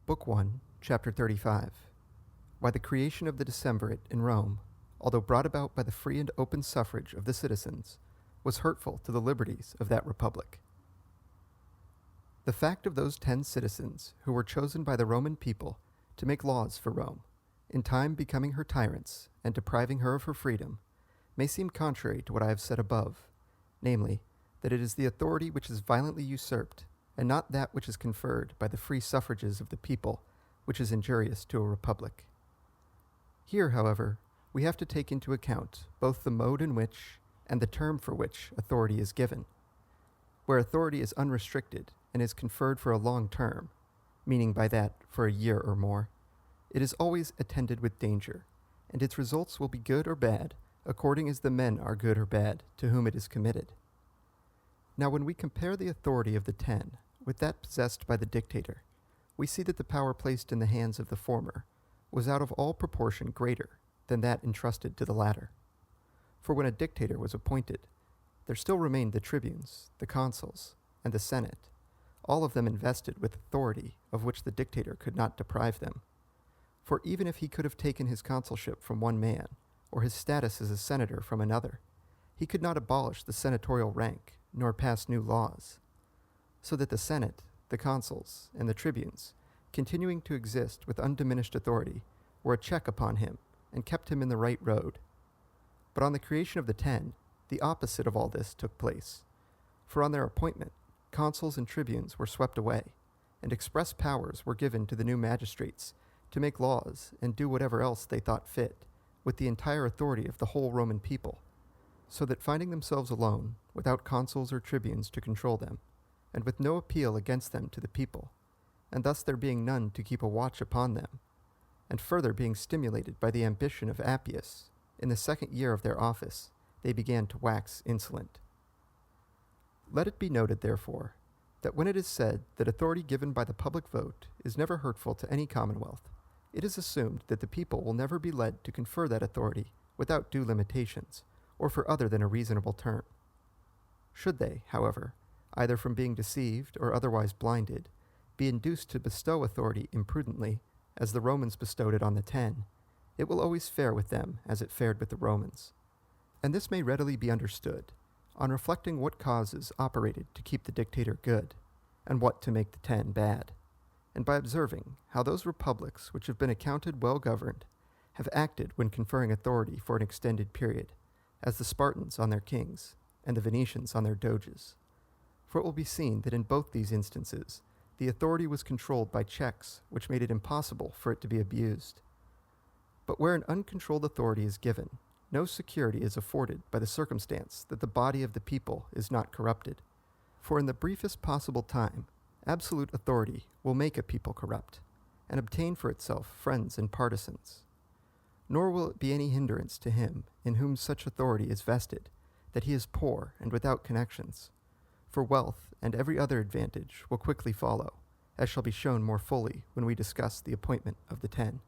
Book 1, Chapter 35. Why the creation of the Decemvirate in Rome, although brought about by the free and open suffrage of the citizens, was hurtful to the liberties of that republic. The fact of those 10 citizens who were chosen by the Roman people to make laws for Rome, in time becoming her tyrants and depriving her of her freedom, may seem contrary to what I have said above, namely, that it is the authority which is violently usurped, and not that which is conferred by the free suffrages of the people, which is injurious to a republic. Here, however, we have to take into account both the mode in which and the term for which authority is given. Where authority is unrestricted and is conferred for a long term, meaning by that for a year or more, it is always attended with danger, and its results will be good or bad according as the men are good or bad to whom it is committed. Now when we compare the authority of the 10 with that possessed by the dictator, we see that the power placed in the hands of the former was out of all proportion greater than that entrusted to the latter. For when a dictator was appointed, there still remained the tribunes, the consuls, and the senate, all of them invested with authority of which the dictator could not deprive them. For even if he could have taken his consulship from one man, or his status as a senator from another, he could not abolish the senatorial rank, nor pass new laws. So that the Senate, the consuls, and the tribunes, continuing to exist with undiminished authority, were a check upon him, and kept him in the right road. But on the creation of the 10, the opposite of all this took place. For on their appointment, consuls and tribunes were swept away, and express powers were given to the new magistrates to make laws and do whatever else they thought fit, with the entire authority of the whole Roman people, so that finding themselves alone, without consuls or tribunes to control them, and with no appeal against them to the people, and thus there being none to keep a watch upon them, and further being stimulated by the ambition of Appius, in the 2nd year of their office, they began to wax insolent. Let it be noted, therefore, that when it is said that authority given by the public vote is never hurtful to any commonwealth, it is assumed that the people will never be led to confer that authority without due limitations, or for other than a reasonable term. Should they, however, either from being deceived or otherwise blinded, be induced to bestow authority imprudently, as the Romans bestowed it on the 10, it will always fare with them as it fared with the Romans. And this may readily be understood, on reflecting what causes operated to keep the dictator good, and what to make the 10 bad, and by observing how those republics which have been accounted well governed have acted when conferring authority for an extended period, as the Spartans on their kings, and the Venetians on their doges. For it will be seen that in both these instances, the authority was controlled by checks which made it impossible for it to be abused. But where an uncontrolled authority is given, no security is afforded by the circumstance that the body of the people is not corrupted. For in the briefest possible time, absolute authority will make a people corrupt, and obtain for itself friends and partisans. Nor will it be any hindrance to him in whom such authority is vested, that he is poor and without connections. For wealth and every other advantage will quickly follow, as shall be shown more fully when we discuss the appointment of the 10.